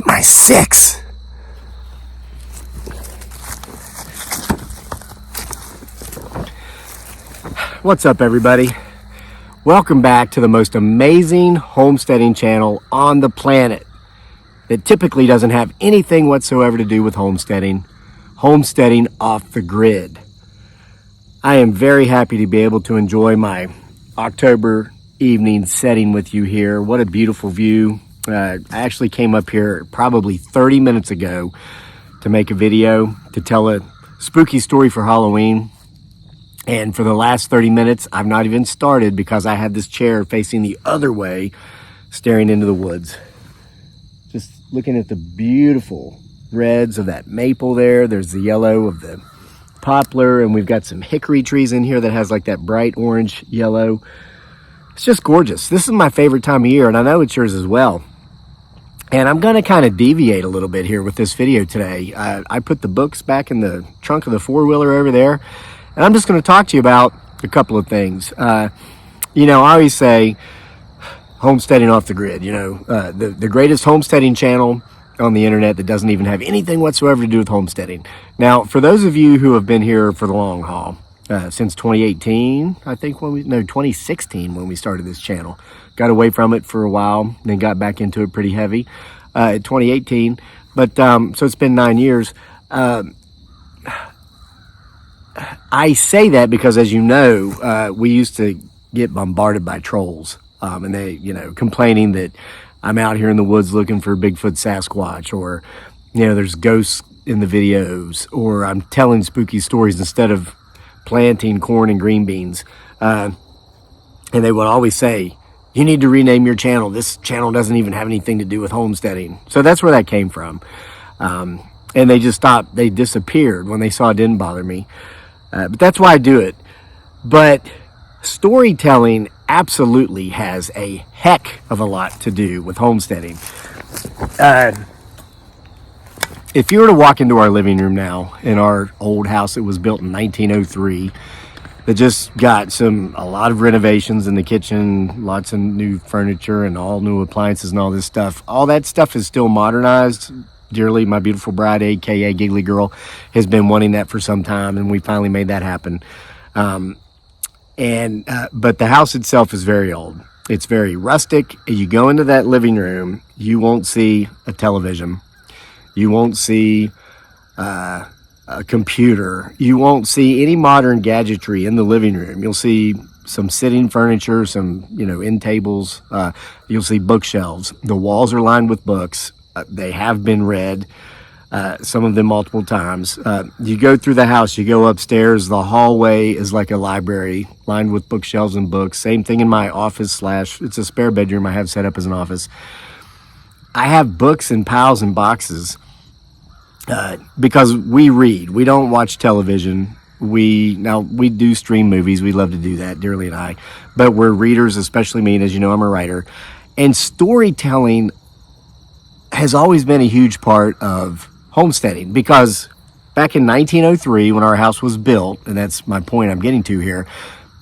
get my 6. What's up, everybody? Welcome back to the most amazing homesteading channel on the planet that typically doesn't have anything whatsoever to do with homesteading off the grid. I am very happy to be able to enjoy my October evening setting with you here. What a beautiful view. I actually came up here probably 30 minutes ago to make a video to tell a spooky story for Halloween. And for the last 30 minutes, I've not even started because I had this chair facing the other way, staring into the woods. Just looking at the beautiful reds of that maple there. There's the yellow of the poplar, and we've got some hickory trees in here that has like that bright orange yellow. It's just gorgeous. This is my favorite time of year, and I know it's yours as well. And I'm going to kind of deviate a little bit here with this video today. I put the books back in the trunk of the four-wheeler over there. And I'm just going to talk to you about a couple of things. I always say homesteading off the grid, the greatest homesteading channel on the internet that doesn't even have anything whatsoever to do with homesteading. Now, for those of you who have been here for the long haul, since 2018, I think 2016 when we started this channel. Got away from it for a while, then got back into it pretty heavy in 2018. But so it's been 9 years. I say that because, as you know, we used to get bombarded by trolls, and they, complaining that I'm out here in the woods looking for Bigfoot Sasquatch, or, there's ghosts in the videos, or I'm telling spooky stories instead of planting corn and green beans. And they would always say, you need to rename your channel. This channel doesn't even have anything to do with homesteading. So that's where that came from. And they just stopped. They disappeared when they saw it didn't bother me. But that's why I do it. But storytelling absolutely has a heck of a lot to do with homesteading. If you were to walk into our living room now in our old house that was built in 1903, that just got a lot of renovations in the kitchen, lots of new furniture and all new appliances and all this stuff. All that stuff is still modernized. Dearly, my beautiful bride, aka Giggly Girl, has been wanting that for some time, and we finally made that happen. But the house itself is very old. It's very rustic. You go into that living room, you won't see a television. You won't see a computer. You won't see any modern gadgetry in the living room. You'll see some sitting furniture, some end tables. You'll see bookshelves. The walls are lined with books. They have been read, some of them multiple times. You go through the house, you go upstairs, the hallway is like a library lined with bookshelves and books. Same thing in my office / it's a spare bedroom I have set up as an office. I have books in piles and boxes because we read. We don't watch television. We do stream movies. We love to do that, Dearly and I. But we're readers, especially me, and as you know, I'm a writer. And storytelling has always been a huge part of homesteading, because back in 1903 when our house was built, and that's my point I'm getting to here,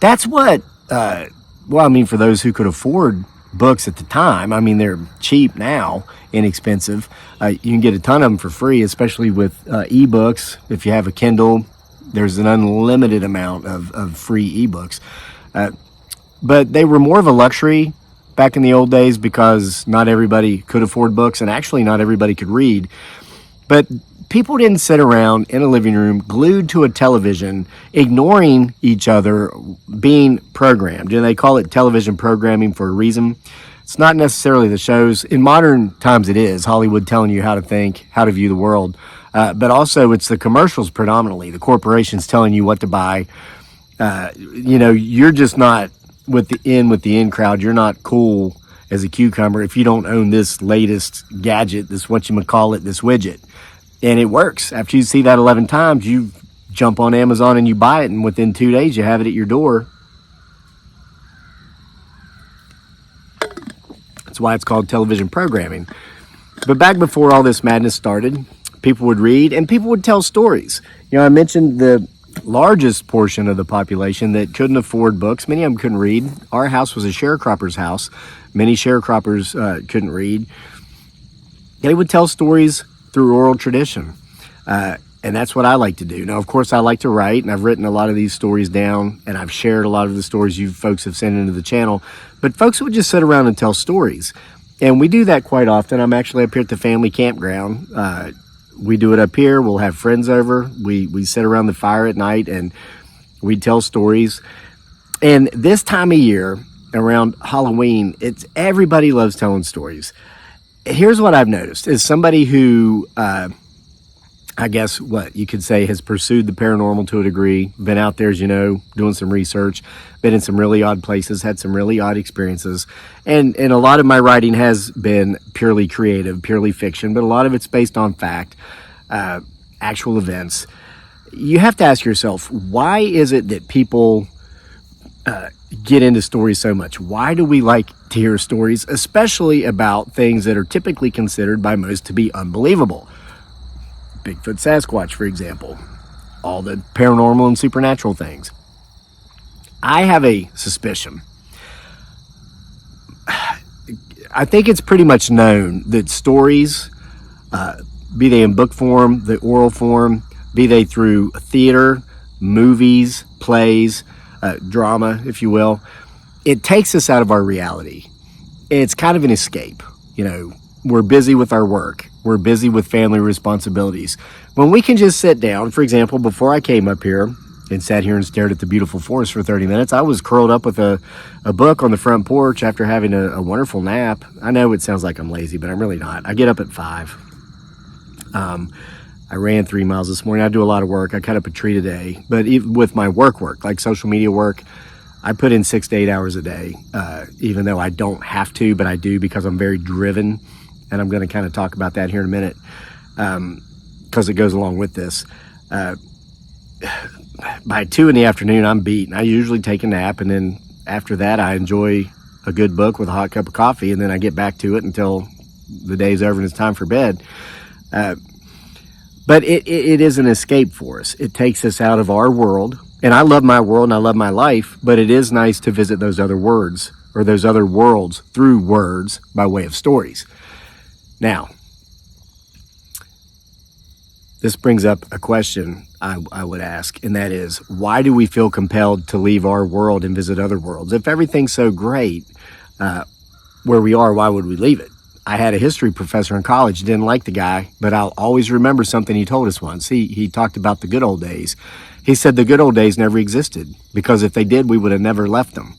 that's what, for those who could afford books at the time, they're cheap now, inexpensive. You can get a ton of them for free, especially with ebooks. If you have a Kindle, there's an unlimited amount of free ebooks. But they were more of a luxury back in the old days because not everybody could afford books, and actually not everybody could read. But people didn't sit around in a living room glued to a television, ignoring each other, being programmed. And they call it television programming for a reason. It's not necessarily the shows. In modern times it is. Hollywood telling you how to think, how to view the world. But also it's the commercials predominantly. The corporations telling you what to buy. You're just not with the in crowd. You're not cool as a cucumber if you don't own this latest gadget, this whatchamacallit, this widget. And it works. After you see that 11 times, you jump on Amazon and you buy it, and within 2 days you have it at your door. That's why it's called television programming. But back before all this madness started, people would read and people would tell stories. I mentioned the largest portion of the population that couldn't afford books. Many of them couldn't read. Our house was a sharecropper's house. Many sharecroppers couldn't read. They would tell stories through oral tradition. And that's what I like to do. Now, of course, I like to write, and I've written a lot of these stories down, and I've shared a lot of the stories you folks have sent into the channel. But folks would just sit around and tell stories. And we do that quite often. I'm actually up here at the family campground. We do it up here. We'll have friends over. We sit around the fire at night, and we tell stories. And this time of year, around Halloween, everybody loves telling stories. Here's what I've noticed. As somebody who... I guess what you could say has pursued the paranormal to a degree, been out there, as you know, doing some research, been in some really odd places, had some really odd experiences. And a lot of my writing has been purely creative, purely fiction, but a lot of it's based on fact, actual events. You have to ask yourself, why is it that people get into stories so much? Why do we like to hear stories, especially about things that are typically considered by most to be unbelievable? Bigfoot Sasquatch, for example, all the paranormal and supernatural things. I have a suspicion. I think it's pretty much known that stories, be they in book form, the oral form, be they through theater, movies, plays, drama, if you will, it takes us out of our reality. It's kind of an escape, you know. We're busy with our work. We're busy with family responsibilities. When we can just sit down, for example, before I came up here and sat here and stared at the beautiful forest for 30 minutes, I was curled up with a book on the front porch after having a wonderful nap. I know it sounds like I'm lazy, but I'm really not. I get up at 5. I ran 3 miles this morning. I do a lot of work. I cut up a tree today. But even with my work, like social media work, I put in 6 to 8 hours a day, even though I don't have to, but I do because I'm very driven. And I'm going to kind of talk about that here in a minute because it goes along with this. By 2 in the afternoon, I'm beat. I usually take a nap, and then after that, I enjoy a good book with a hot cup of coffee, and then I get back to it until the day's over and it's time for bed. But it is an escape for us. It takes us out of our world, and I love my world and I love my life, but it is nice to visit those other words or those other worlds through words by way of stories. Now, this brings up a question I would ask, and that is, why do we feel compelled to leave our world and visit other worlds? If everything's so great where we are, why would we leave it? I had a history professor in college, didn't like the guy, but I'll always remember something he told us once. He talked about the good old days. He said the good old days never existed, because if they did, we would have never left them.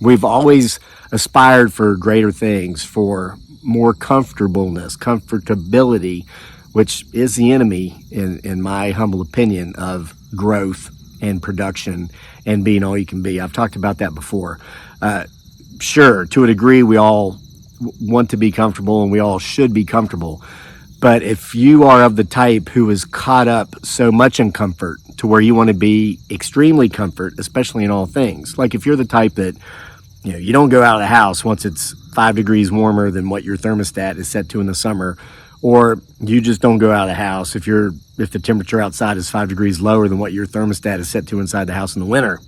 We've always aspired for greater things, for more comfortability, which is the enemy, in my humble opinion, of growth and production and being all you can be. I've talked about that before. Sure, to a degree, we all want to be comfortable and we all should be comfortable. But if you are of the type who is caught up so much in comfort to where you want to be extremely comfort, especially in all things, like if you're the type that, you know, you don't go out of the house once it's 5 degrees warmer than what your thermostat is set to in the summer, or you just don't go out of the house if the temperature outside is 5 degrees lower than what your thermostat is set to inside the house in the winter.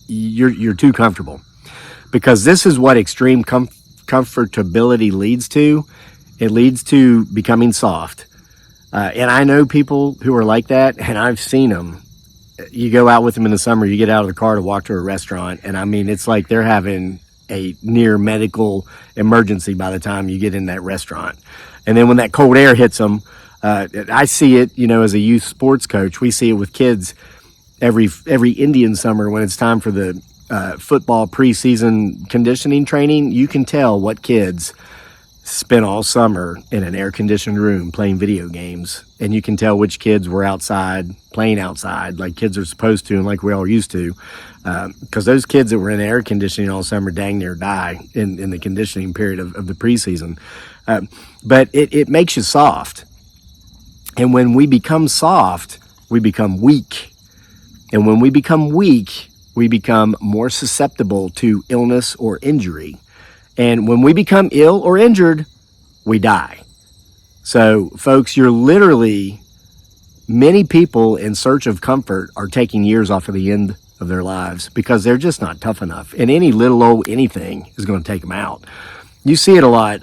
You're too comfortable, because this is what extreme comfortability leads to. It leads to becoming soft. And I know people who are like that, and I've seen them. You go out with them in the summer, you get out of the car to walk to a restaurant, and I mean, it's like they're having a near medical emergency by the time you get in that restaurant. And then when that cold air hits them, I see it, you know, as a youth sports coach. We see it with kids every Indian summer when it's time for the football preseason conditioning training. You can tell what kids spent all summer in an air-conditioned room playing video games, and you can tell which kids were outside, playing outside like kids are supposed to and like we all used to, because those kids that were in air conditioning all summer dang near die in the conditioning period of the preseason. But it makes you soft, and when we become soft, we become weak, and when we become weak, we become more susceptible to illness or injury. And when we become ill or injured, we die. So, folks, many people in search of comfort are taking years off of the end of their lives because they're just not tough enough. And any little old anything is going to take them out. You see it a lot.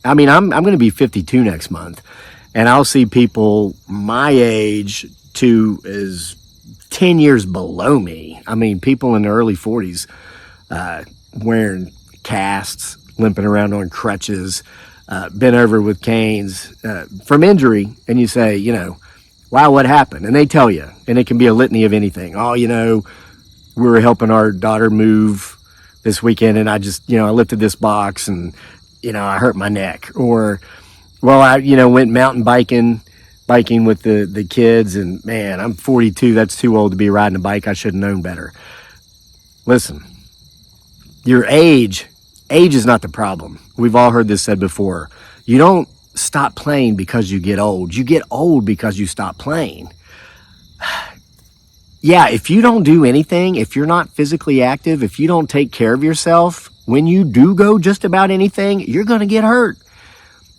I mean, I'm going to be 52 next month, and I'll see people my age to is 10 years below me. I mean, people in their early 40s wearing casts, limping around on crutches, bent over with canes from injury. And you say, wow, what happened? And they tell you, and it can be a litany of anything. Oh, we were helping our daughter move this weekend, and I just, I lifted this box and, I hurt my neck. Or, well, I, went mountain biking with the kids, and man, I'm 42. That's too old to be riding a bike. I should have known better. Listen, your age is not the problem. We've all heard this said before. You don't stop playing because you get old. You get old because you stop playing. Yeah, if you don't do anything, if you're not physically active, if you don't take care of yourself, when you do go just about anything, you're going to get hurt.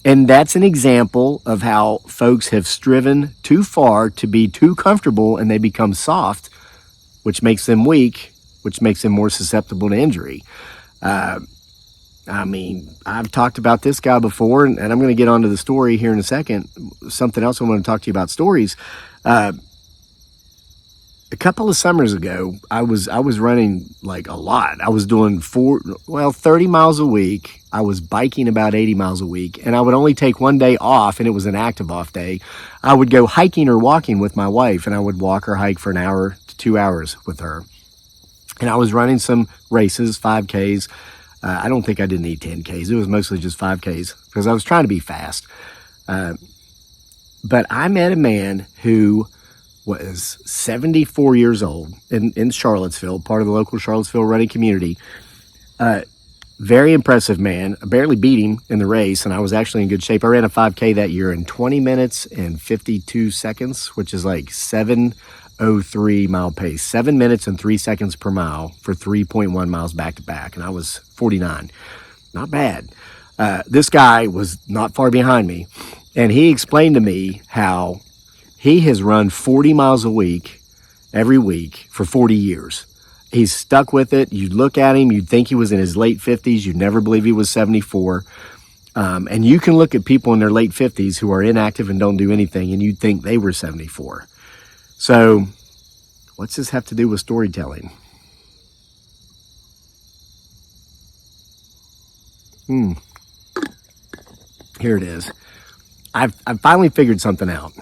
And that's an example of how folks have striven too far to be too comfortable, and they become soft, which makes them weak, which makes them more susceptible to injury. I mean, I've talked about this guy before, and I'm going to get onto the story here in a second. Something else I want to talk to you about stories. A couple of summers ago, I was running like a lot. I was doing 30 miles a week. I was biking about 80 miles a week, and I would only take one day off, and it was an active off day. I would go hiking or walking with my wife, and I would walk or hike for an hour to 2 hours with her. And I was running some races, 5Ks. I don't think I did any 10Ks. It was mostly just 5Ks because I was trying to be fast. But I met a man who was 74 years old in Charlottesville, part of the local Charlottesville running community. Very impressive man. I barely beat him in the race, and I was actually in good shape. I ran a 5K that year in 20 minutes and 52 seconds, which is like 7:03 mile pace. 7 minutes and 3 seconds per mile for 3.1 miles back to back, and I was 49. Not bad. This guy was not far behind me, and he explained to me how he has run 40 miles a week every week for 40 years. He's stuck with it. You'd look at him, you'd think he was in his late 50s. You'd never believe he was 74. And you can look at people in their late 50s who are inactive and don't do anything, and you'd think they were 74. So what's this have to do with storytelling? Here it is. I've finally figured something out.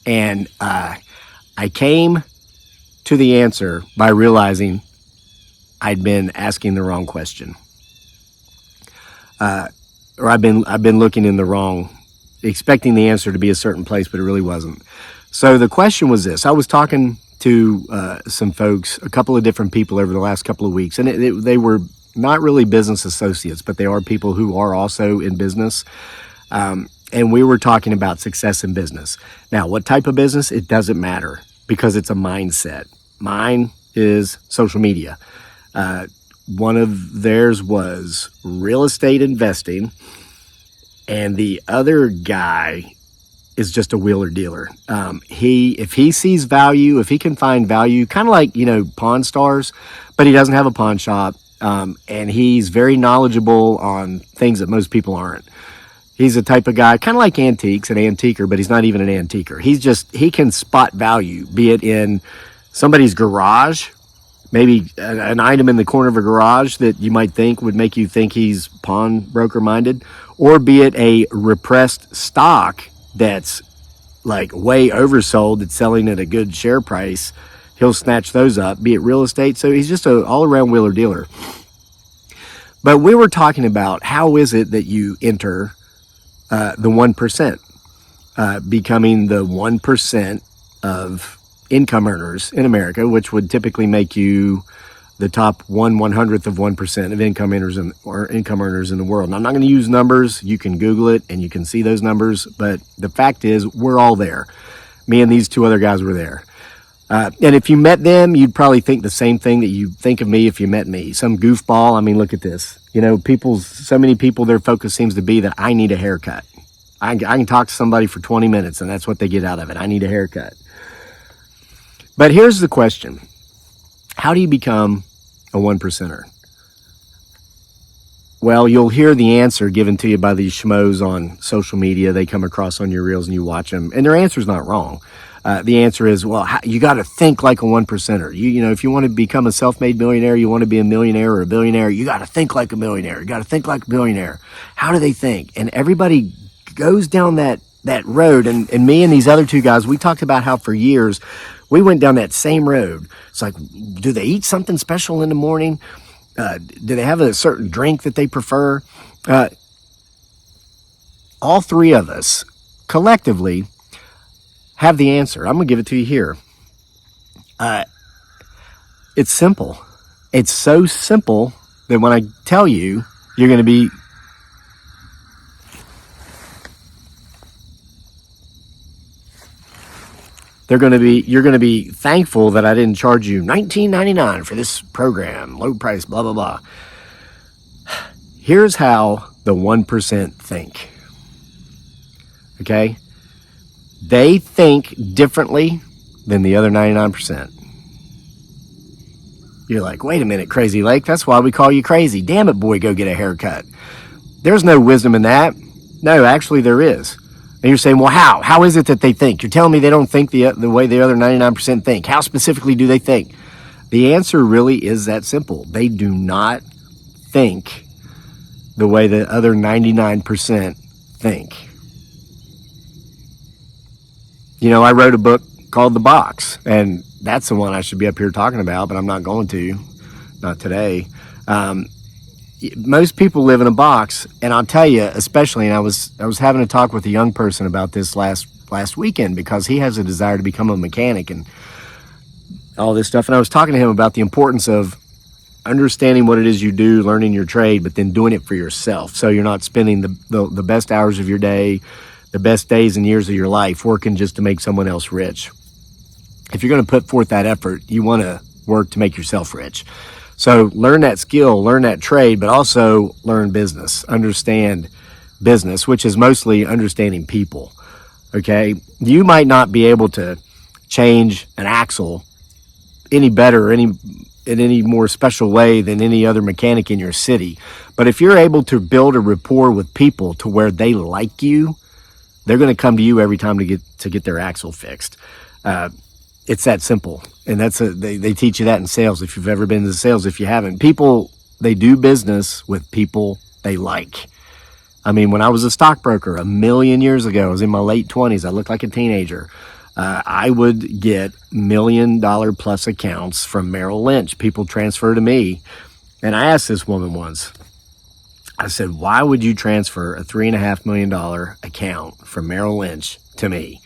And I came to the answer by realizing I'd been asking the wrong question. Or I've been looking in the wrong, expecting the answer to be a certain place, but it really wasn't. So the question was this. I was talking to some folks, a couple of different people over the last couple of weeks, and they were not really business associates, but they are people who are also in business. And we were talking about success in business. Now, what type of business? It doesn't matter because it's a mindset. Mine is social media. One of theirs was real estate investing, and the other guy is just a wheeler dealer. If he sees value, if he can find value, kind of like, Pawn Stars, but he doesn't have a pawn shop, and he's very knowledgeable on things that most people aren't. He's a type of guy, kind of like antiques, an antiquer, but he's not even an antiquer. He can spot value, be it in somebody's garage, maybe an item in the corner of a garage that you might think would make you think he's pawnbroker minded, or be it a repressed stock that's like way oversold, that's selling at a good share price. He'll snatch those up, be it real estate. So he's just an all-around wheeler dealer. But we were talking about how is it that you enter the 1%, becoming the 1% of income earners in America, which would typically make you the top 1/100th of 1% of income earners in the world. And I'm not going to use numbers. You can Google it and you can see those numbers. But the fact is, we're all there. Me and these two other guys were there. And if you met them, you'd probably think the same thing that you think of me if you met me. Some goofball. I mean, look at this. So many people, their focus seems to be that I need a haircut. I can talk to somebody for 20 minutes and that's what they get out of it. I need a haircut. But here's the question. How do you become a 1%er? well, you'll hear the answer given to you by these schmoes on social media. They come across on your reels and you watch them, and their answer's not wrong. The answer is, well, you got to think like a 1%er. You know, if you want to become a self-made millionaire, you want to be a millionaire or a billionaire, you got to think like a millionaire. You got to think like a billionaire. How do they think? And everybody goes down that road. And me and these other two guys, we talked about how for years we went down that same road. It's like, do they eat something special in the morning? Do they have a certain drink that they prefer? All three of us collectively have the answer. I'm going to give it to you here. It's simple. It's so simple that when I tell you, you're going to be you're going to be thankful that I didn't charge you $19.99 for this program, low price, blah, blah, blah. Here's how the 1% think. Okay? They think differently than the other 99%. You're like, wait a minute, Crazy Lake, that's why we call you crazy. Damn it, boy, go get a haircut. There's no wisdom in that. No, actually there is. And you're saying, well, how? How is it that they think? You're telling me they don't think the way the other 99% think. How specifically do they think? The answer really is that simple. They do not think the way the other 99% think. You know, I wrote a book called The Box, and that's the one I should be up here talking about, but I'm not going to. Not today. Most people live in a box, and I'll tell you, especially, and I was having a talk with a young person about this last weekend because he has a desire to become a mechanic and all this stuff. And I was talking to him about the importance of understanding what it is you do, learning your trade, but then doing it for yourself. So you're not spending the best hours of your day, the best days and years of your life working just to make someone else rich. If you're going to put forth that effort, you want to work to make yourself rich. So learn that skill, learn that trade, but also learn business, understand business, which is mostly understanding people. Okay. You might not be able to change an axle any better or in any more special way than any other mechanic in your city. But if you're able to build a rapport with people to where they like you, they're going to come to you every time to get their axle fixed. It's that simple. And they teach you that in sales. If you've ever been into sales, if you haven't, people, they do business with people they like. I mean, when I was a stockbroker 1,000,000 years ago, I was in my late 20s. I looked like a teenager. I would get $1 million plus accounts from Merrill Lynch. People transfer to me. And I asked this woman once, I said, why would you transfer a $3.5 million account from Merrill Lynch to me?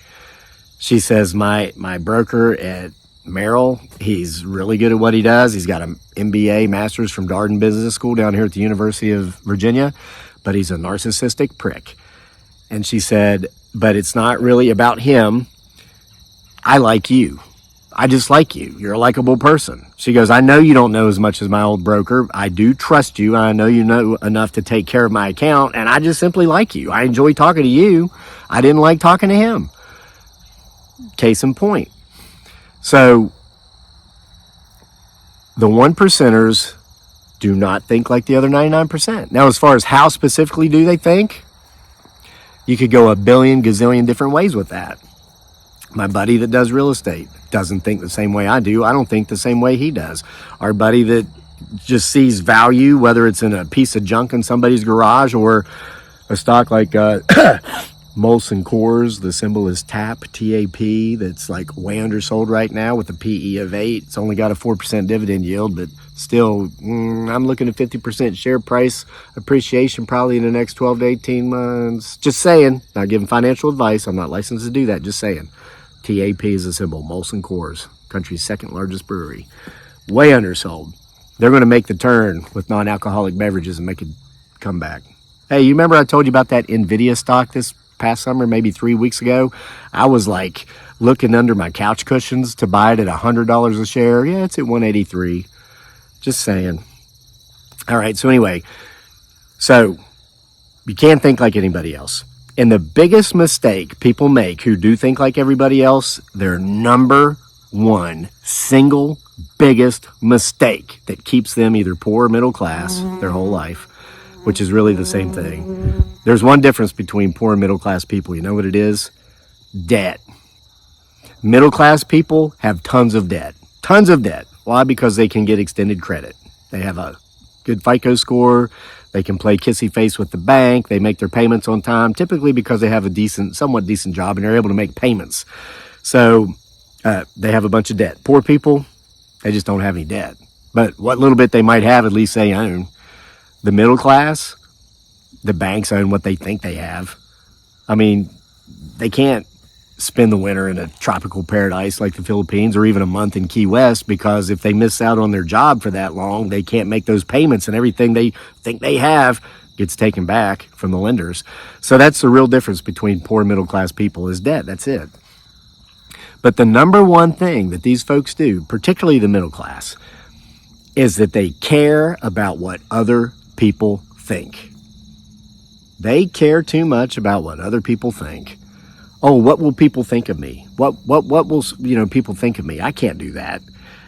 She says, my broker at Merrill, he's really good at what he does. He's got an MBA, master's from Darden Business School down here at the University of Virginia, but he's a narcissistic prick. And she said, but it's not really about him. I like you. I just like you. You're a likable person. She goes, I know you don't know as much as my old broker. I do trust you. I know you know enough to take care of my account, and I just simply like you. I enjoy talking to you. I didn't like talking to him. Case in point. So the 1%ers do not think like the other 99%. Now, as far as how specifically do they think, you could go a billion gazillion different ways with that. My buddy that does real estate doesn't think the same way I do. I don't think the same way he does. Our buddy that just sees value, whether it's in a piece of junk in somebody's garage or a stock like Molson Coors, the symbol is TAP, T-A-P, that's like way undersold right now with a PE of 8. It's only got a 4% dividend yield, but still, I'm looking at 50% share price appreciation probably in the next 12 to 18 months. Just saying, not giving financial advice. I'm not licensed to do that, just saying. TAP is a symbol, Molson Coors, country's second largest brewery. Way undersold. They're going to make the turn with non-alcoholic beverages and make a comeback. Hey, you remember I told you about that NVIDIA stock this past summer, maybe 3 weeks ago? I was like looking under my couch cushions to buy it at $100 a share. Yeah, it's at 183. Just saying. All right, so anyway, so you can't think like anybody else. And the biggest mistake people make who do think like everybody else, their number one single biggest mistake that keeps them either poor or middle class their whole life, which is really the same thing. There's one difference between poor and middle class people. You know what it is? Debt. Middle class people have tons of debt. Tons of debt. Why? Because they can get extended credit. They have a good FICO score. They can play kissy face with the bank. They make their payments on time, typically because they have a somewhat decent job, and they're able to make payments. So they have a bunch of debt. Poor people, they just don't have any debt. But what little bit they might have, at least they own. The middle class, the banks own what they think they have. I mean, they can't spend the winter in a tropical paradise like the Philippines, or even a month in Key West, because if they miss out on their job for that long, they can't make those payments, and everything they think they have gets taken back from the lenders. So that's the real difference between poor and middle class people, is debt. That's it. But the number one thing that these folks do, particularly the middle class, is that they care about what other people think. They care too much about what other people think. Oh, what will people think of me? What will people think of me? I can't do that.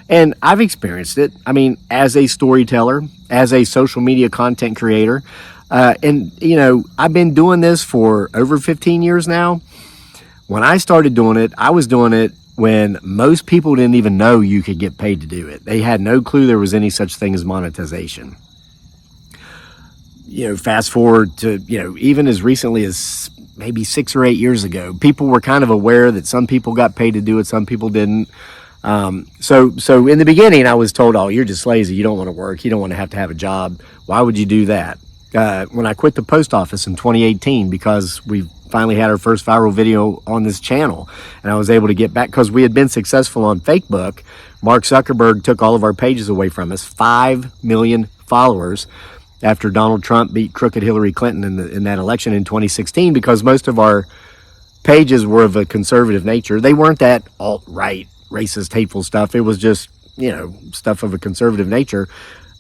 And I've experienced it. I mean, as a storyteller, as a social media content creator, and I've been doing this for over 15 years now. When I started doing it, I was doing it when most people didn't even know you could get paid to do it. They had no clue there was any such thing as monetization. Fast forward to, even as recently as maybe 6 or 8 years ago, people were kind of aware that some people got paid to do it, some people didn't. So in the beginning, I was told, oh, you're just lazy. You don't want to work. You don't want to have a job. Why would you do that? When I quit the post office in 2018, because we finally had our first viral video on this channel, and I was able to get back because we had been successful on Facebook. Mark Zuckerberg took all of our pages away from us, 5 million followers, after Donald Trump beat crooked Hillary Clinton in that election in 2016, because most of our pages were of a conservative nature. They weren't that alt-right, racist, hateful stuff. It was just, stuff of a conservative nature.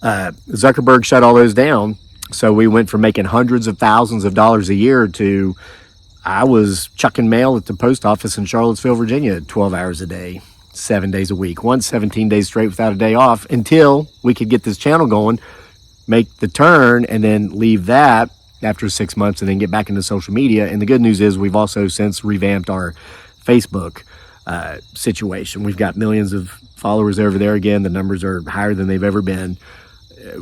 Zuckerberg shut all those down. So we went from making hundreds of thousands of dollars a year to, I was chucking mail at the post office in Charlottesville, Virginia, 12 hours a day, 7 days a week, once 17 days straight without a day off, until we could get this channel going, make the turn, and then leave that after 6 months and then get back into social media. And the good news is we've also since revamped our Facebook situation. We've got millions of followers over there again. The numbers are higher than they've ever been.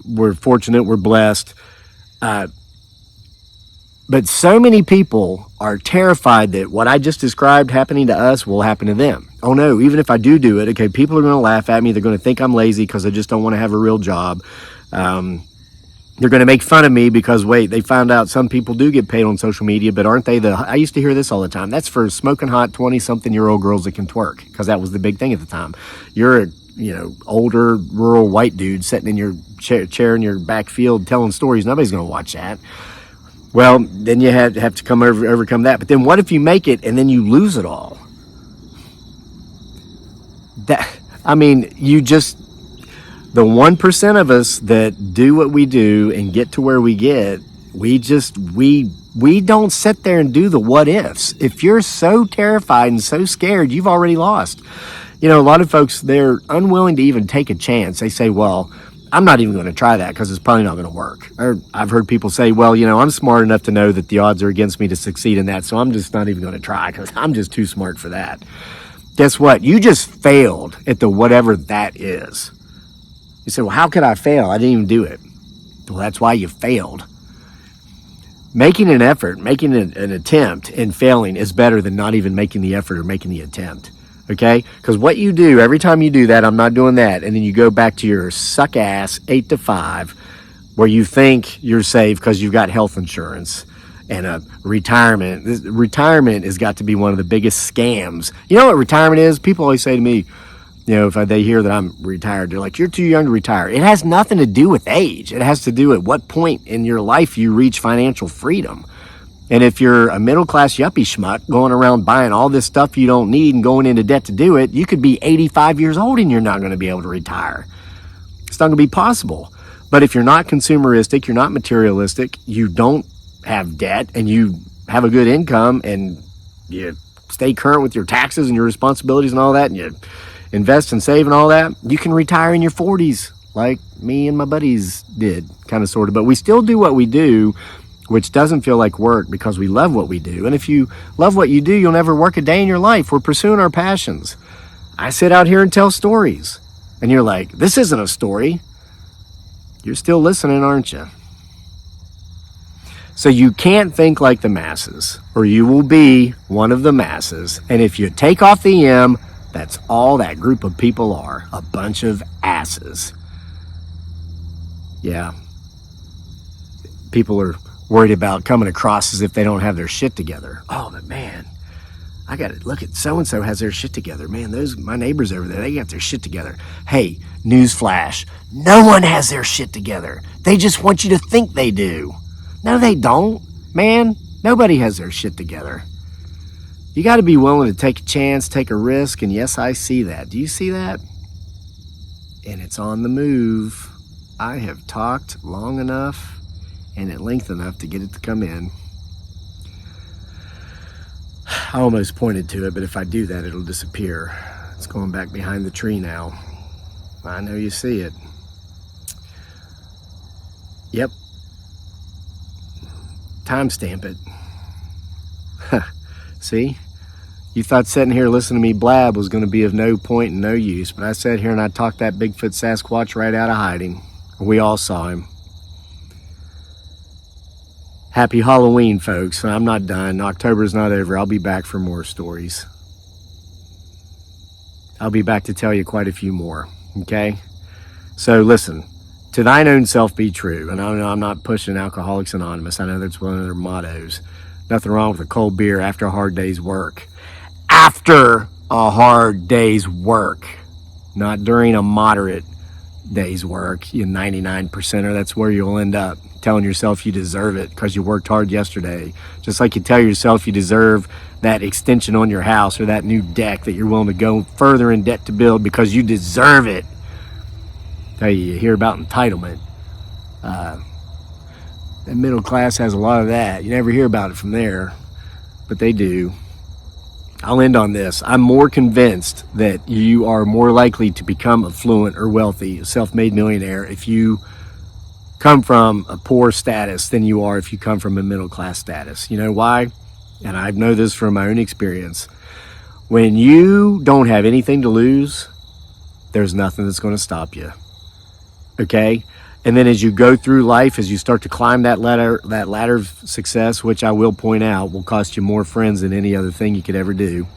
We're fortunate. We're blessed. But so many people are terrified that what I just described happening to us will happen to them. Oh no, even if I do it, okay, people are going to laugh at me. They're going to think I'm lazy because I just don't want to have a real job. They're going to make fun of me because, wait, they found out some people do get paid on social media, but aren't they I used to hear this all the time. That's for smoking hot 20-something-year-old girls that can twerk, because that was the big thing at the time. You're a older rural white dude sitting in your chair in your back field telling stories. Nobody's going to watch that. Well, then you have to overcome that. But then what if you make it and then you lose it all? The 1% of us that do what we do and get to where we get, we don't sit there and do the what ifs. If you're so terrified and so scared, you've already lost. A lot of folks, they're unwilling to even take a chance. They say, well, I'm not even going to try that because it's probably not going to work. Or I've heard people say, well, I'm smart enough to know that the odds are against me to succeed in that, so I'm just not even going to try because I'm just too smart for that. Guess what? You just failed at the whatever that is. You say, well, how could I fail? I didn't even do it. Well, that's why you failed. Making an effort, making an attempt and failing is better than not even making the effort or making the attempt. Okay? Because what you do, every time you do that, I'm not doing that, and then you go back to your suck-ass 8 to 5, where you think you're safe because you've got health insurance and a retirement. Retirement has got to be one of the biggest scams. You know what retirement is? People always say to me, if they hear that I'm retired, they're like, you're too young to retire. It has nothing to do with age. It has to do at what point in your life you reach financial freedom. And if you're a middle-class yuppie schmuck going around buying all this stuff you don't need and going into debt to do it, you could be 85 years old and you're not going to be able to retire. It's not going to be possible. But if you're not consumeristic, you're not materialistic, you don't have debt, and you have a good income, and you stay current with your taxes and your responsibilities and all that, and you invest and save and all that, you can retire in your 40s. like me and my buddies did, kind of, sort of. But we still do what we do, which doesn't feel like work because we love what we do. And if you love what you do, you'll never work a day in your life. We're pursuing our passions. I sit out here and tell stories. And you're like, this isn't a story. You're still listening, aren't you? So you can't think like the masses, or you will be one of the masses. And if you take off the M, that's all that group of people are. A bunch of asses. Yeah. People are worried about coming across as if they don't have their shit together. Oh, but man, I got to look at so-and-so has their shit together. Man, my neighbors over there, they got their shit together. Hey, newsflash, no one has their shit together. They just want you to think they do. No, they don't, man. Nobody has their shit together. You got to be willing to take a chance, take a risk, and yes, I see that. Do you see that? And it's on the move. I have talked long enough and at length enough to get it to come in. I almost pointed to it, but if I do that, it'll disappear. It's going back behind the tree now. I know you see it. Yep. Timestamp it. See? You thought sitting here listening to me blab was going to be of no point and no use, but I sat here and I talked that Bigfoot Sasquatch right out of hiding. We all saw him. Happy Halloween, folks. I'm not done. October's not over. I'll be back for more stories. I'll be back to tell you quite a few more, okay? So listen, to thine own self be true. And I know I'm not pushing Alcoholics Anonymous. I know that's one of their mottos. Nothing wrong with a cold beer after a hard day's work. After a hard day's work, not during a moderate day's work. You 99%er, that's where you'll end up, telling yourself you deserve it because you worked hard yesterday. Just like you tell yourself you deserve that extension on your house or that new deck that you're willing to go further in debt to build because you deserve it. Tell you hear about entitlement. The middle class has a lot of that. You never hear about it from there, but they do. I'll end on this. I'm more convinced that you are more likely to become affluent or wealthy, a self-made millionaire, if you come from a poor status than you are if you come from a middle class status. You know why? And I know this from my own experience. When you don't have anything to lose, there's nothing that's going to stop you. Okay? And then as you go through life, as you start to climb that ladder of success, which I will point out will cost you more friends than any other thing you could ever do,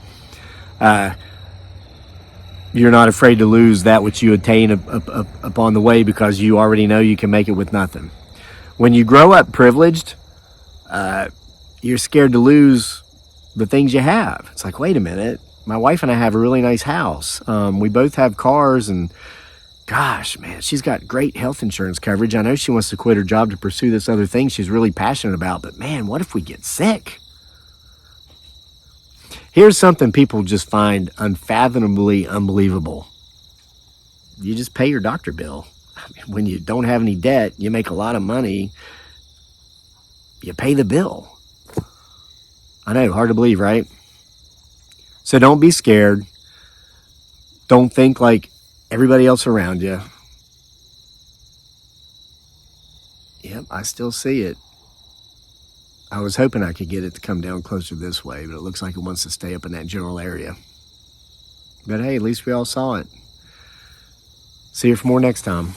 you're not afraid to lose that which you attain upon the way because you already know you can make it with nothing. When you grow up privileged, you're scared to lose the things you have. It's like, wait a minute, my wife and I have a really nice house. We both have cars, and gosh, man, she's got great health insurance coverage. I know she wants to quit her job to pursue this other thing she's really passionate about, but man, what if we get sick? Here's something people just find unfathomably unbelievable. You just pay your doctor bill. I mean, when you don't have any debt, you make a lot of money, you pay the bill. I know, hard to believe, right? So don't be scared. Don't think like everybody else around you. Yep, I still see it. I was hoping I could get it to come down closer this way, but it looks like it wants to stay up in that general area. But hey, at least we all saw it. See you for more next time.